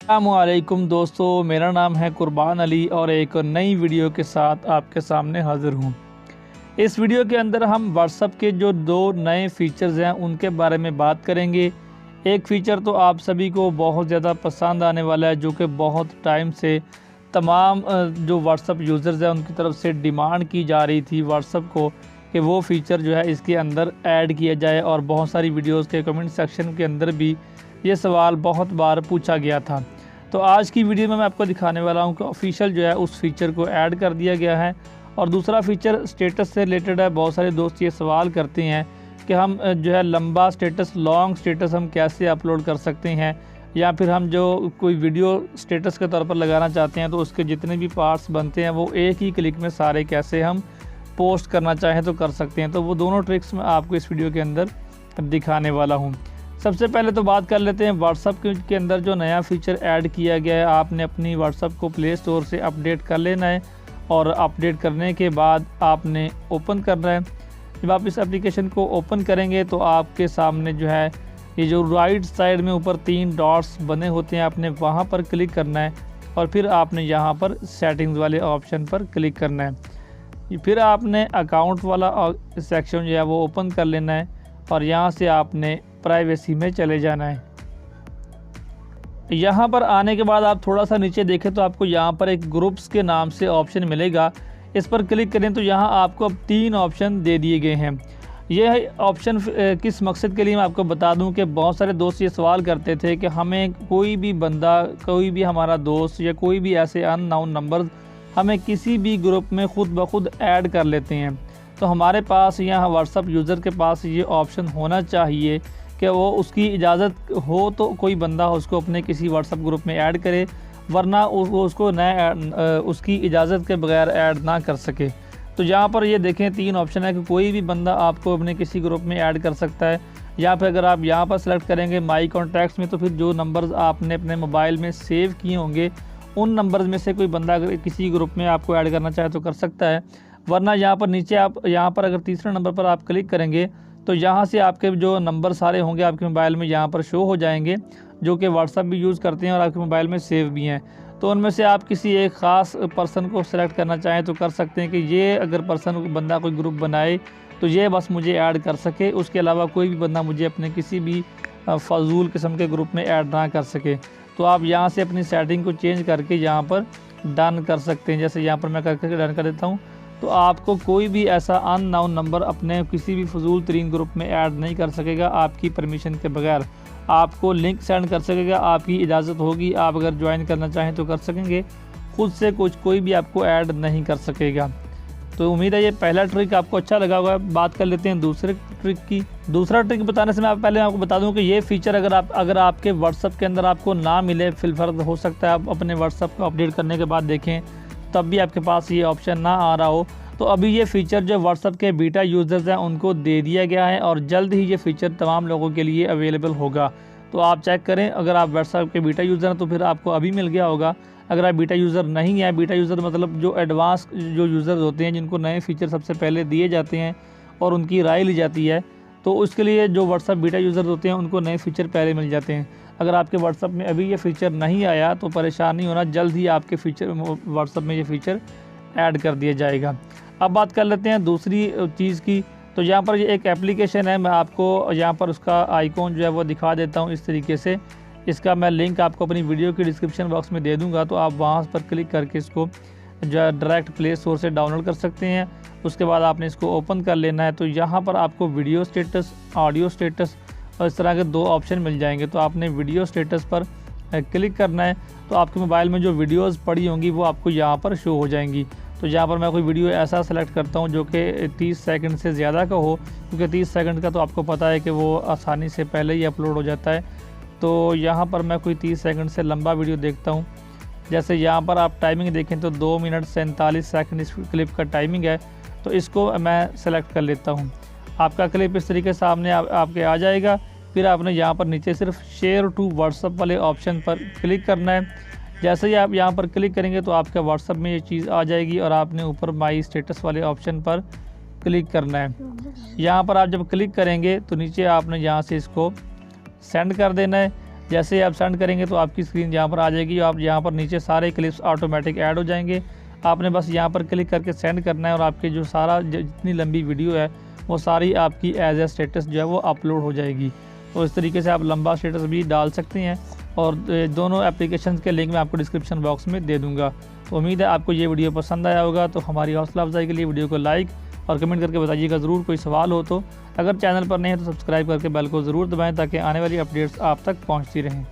अस्सलामुअलैकुम दोस्तों, मेरा नाम है कुर्बान अली और एक नई वीडियो के साथ आपके सामने हाज़िर हूँ। इस वीडियो के अंदर हम व्हाट्सएप के जो दो नए फ़ीचर्स हैं उनके बारे में बात करेंगे। एक फ़ीचर तो आप सभी को बहुत ज़्यादा पसंद आने वाला है, जो कि बहुत टाइम से तमाम जो व्हाट्सएप यूज़र्स हैं उनकी तरफ से डिमांड की जा रही थी व्हाट्सएप को कि वो फ़ीचर जो है इसके अंदर ऐड किया जाए, और बहुत सारी वीडियोज़ के कमेंट सेक्शन के अंदर भी ये सवाल बहुत बार पूछा गया था। तो आज की वीडियो में मैं आपको दिखाने वाला हूँ कि ऑफिशियल जो है उस फीचर को ऐड कर दिया गया है। और दूसरा फीचर स्टेटस से रिलेटेड है। बहुत सारे दोस्त ये सवाल करते हैं कि हम जो है लंबा स्टेटस, लॉन्ग स्टेटस हम कैसे अपलोड कर सकते हैं, या फिर हम जो कोई वीडियो स्टेटस के तौर पर लगाना चाहते हैं तो उसके जितने भी पार्ट्स बनते हैं वो एक ही क्लिक में सारे कैसे हम पोस्ट करना चाहें तो कर सकते हैं। तो वो दोनों ट्रिक्स मैं आपको इस वीडियो के अंदर दिखाने वाला हूँ। सबसे पहले तो बात कर लेते हैं व्हाट्सएप के अंदर जो नया फ़ीचर ऐड किया गया है। आपने अपनी व्हाट्सएप को प्ले स्टोर से अपडेट कर लेना है, और अपडेट करने के बाद आपने ओपन करना है। जब आप इस एप्लीकेशन को ओपन करेंगे तो आपके सामने जो है ये जो राइट साइड में ऊपर 3 डॉट्स बने होते हैं, आपने वहाँ पर क्लिक करना है, और फिर आपने यहाँ पर सेटिंग्स वाले ऑप्शन पर क्लिक करना है। फिर आपने अकाउंट वाला सेक्शन जो है वो ओपन कर लेना है, और यहाँ से आपने प्राइवेसी में चले जाना है। यहाँ पर आने के बाद आप थोड़ा सा नीचे देखें तो आपको यहाँ पर एक ग्रुप्स के नाम से ऑप्शन मिलेगा। इस पर क्लिक करें तो यहाँ आपको अब 3 ऑप्शन दे दिए गए हैं। यह ऑप्शन किस मकसद के लिए मैं आपको बता दूं कि बहुत सारे दोस्त ये सवाल करते थे कि हमें कोई भी बंदा, कोई भी हमारा दोस्त या कोई भी ऐसे अननोन नंबर हमें किसी भी ग्रुप में खुद ब खुद ऐड कर लेते हैं। तो हमारे पास यहाँ व्हाट्सएप यूज़र के पास ये ऑप्शन होना चाहिए कि वो उसकी इजाज़त हो तो कोई बंदा उसको अपने किसी व्हाट्सएप ग्रुप में ऐड करे, वरना वो उसको उसकी इजाज़त के बगैर ऐड ना कर सके। तो यहाँ पर ये देखें 3 ऑप्शन है कि कोई भी बंदा आपको अपने किसी ग्रुप में ऐड कर सकता है, या फिर अगर आप यहाँ पर सेलेक्ट करेंगे माई कॉन्टैक्ट्स में तो फिर जो नंबर्स आपने अपने मोबाइल में सेव किए होंगे उन नंबर्स में से कोई बंदा अगर किसी ग्रुप में आपको ऐड करना चाहे तो कर सकता है। वरना यहाँ पर नीचे आप यहाँ पर अगर तीसरे नंबर पर आप क्लिक करेंगे तो यहाँ से आपके जो नंबर सारे होंगे आपके मोबाइल में यहाँ पर शो हो जाएंगे, जो कि व्हाट्सएप भी यूज़ करते हैं और आपके मोबाइल में सेव भी हैं। तो उनमें से आप किसी एक ख़ास पर्सन को सिलेक्ट करना चाहें तो कर सकते हैं कि ये अगर बंदा कोई ग्रुप बनाए तो ये बस मुझे ऐड कर सके, उसके अलावा कोई भी बंदा मुझे अपने किसी भी फजूल किस्म के ग्रुप में ऐड ना कर सके। तो आप यहाँ से अपनी सेटिंग को चेंज करके यहाँ पर डन कर सकते हैं। जैसे यहाँ पर मैं करके डन कर देता हूँ, तो आपको कोई भी ऐसा अननोन नंबर अपने किसी भी फजूल तरीन ग्रुप में ऐड नहीं कर सकेगा आपकी परमिशन के बगैर। आपको लिंक सेंड कर सकेगा, आपकी इजाज़त होगी, आप अगर ज्वाइन करना चाहें तो कर सकेंगे, खुद से कोई भी आपको ऐड नहीं कर सकेगा। तो उम्मीद है ये पहला ट्रिक आपको अच्छा लगा होगा। बात कर लेते हैं दूसरे ट्रिक की। दूसरा ट्रिक बताने से मैं पहले आपको बता दूं कि ये फ़ीचर अगर आपके व्हाट्सएप के अंदर आपको ना मिले, फिलफर्द हो सकता है आप अपने व्हाट्सएप को अपडेट करने के बाद देखें तब भी आपके पास ये ऑप्शन ना आ रहा हो, तो अभी ये फ़ीचर जो व्हाट्सएप के बीटा यूज़र्स हैं उनको दे दिया गया है, और जल्द ही ये फ़ीचर तमाम लोगों के लिए अवेलेबल होगा। तो आप चेक करें, अगर आप व्हाट्सएप के बीटा यूज़र हैं तो फिर आपको अभी मिल गया होगा। अगर आप बीटा यूज़र नहीं हैं, बीटा यूज़र मतलब जो एडवांस जो यूज़र्स होते हैं जिनको नए फ़ीचर सबसे पहले दिए जाते हैं और उनकी राय ली जाती है, तो उसके लिए जो व्हाट्सएप बीटा यूज़र्स होते हैं उनको नए फ़ीचर पहले मिल जाते हैं। अगर आपके व्हाट्सएप में अभी ये फ़ीचर नहीं आया तो परेशान नहीं होना, जल्द ही आपके व्हाट्सएप में ये फ़ीचर ऐड कर दिया जाएगा। अब बात कर लेते हैं दूसरी चीज़ की। तो यहाँ पर ये एक एप्लीकेशन है, मैं आपको यहाँ पर उसका आइकॉन जो है वो दिखा देता हूँ इस तरीके से। इसका मैं लिंक आपको अपनी वीडियो के डिस्क्रिप्शन बॉक्स में दे दूँगा, तो आप वहाँ पर क्लिक करके इसको जो है डायरेक्ट प्ले स्टोर से डाउनलोड कर सकते हैं। उसके बाद आपने इसको ओपन कर लेना है। तो यहाँ पर आपको वीडियो स्टेटस, ऑडियो स्टेटस और इस तरह के 2 ऑप्शन मिल जाएंगे। तो आपने वीडियो स्टेटस पर क्लिक करना है, तो आपके मोबाइल में जो वीडियोज़ पड़ी होंगी वो आपको यहाँ पर शो हो जाएंगी। तो यहाँ पर मैं कोई वीडियो ऐसा सेलेक्ट करता हूँ जो कि 30 सेकंड से ज़्यादा का हो, क्योंकि 30 सेकंड का तो आपको पता है कि वो आसानी से पहले ही अपलोड हो जाता है। तो यहाँ पर मैं कोई 30 सेकंड से लंबा वीडियो देखता हूँ। जैसे यहाँ पर आप टाइमिंग देखें तो 2 मिनट 47 सेकंड इस क्लिप का टाइमिंग है, तो इसको मैं सेलेक्ट कर लेता हूँ। आपका क्लिप इस तरीके सामने आपके आ जाएगा। फिर आपने यहाँ पर नीचे सिर्फ शेयर टू व्हाट्सएप वाले ऑप्शन पर क्लिक करना है। जैसे ही आप यहाँ पर क्लिक करेंगे तो आपके व्हाट्सएप में ये चीज़ आ जाएगी, और आपने ऊपर माई स्टेटस वाले ऑप्शन पर क्लिक करना है। यहाँ पर आप जब क्लिक करेंगे तो नीचे आपने यहाँ से इसको सेंड कर देना है। जैसे आप सेंड करेंगे तो आपकी स्क्रीन यहाँ पर आ जाएगी। आप यहाँ पर नीचे सारे क्लिप्स ऑटोमेटिक ऐड हो जाएंगे। आपने बस यहाँ पर क्लिक करके सेंड करना है और आपके जो सारा जितनी लंबी वीडियो है वो सारी आपकी एज ए स्टेटस जो है वो अपलोड हो जाएगी। तो इस तरीके से आप लंबा स्टेटस भी डाल सकते हैं और दोनों एप्लीकेशन के लिंक मैं आपको डिस्क्रिप्शन बॉक्स में दे दूँगा। तो उम्मीद है आपको ये वीडियो पसंद आया होगा। तो हमारी हौसला अफजाई के लिए वीडियो को लाइक और कमेंट करके बताइएगा ज़रूर। कोई सवाल हो तो अगर चैनल पर नहीं है तो सब्सक्राइब करके बेल को ज़रूर दबाएं ताकि आने वाली अपडेट्स आप तक पहुंचती रहें।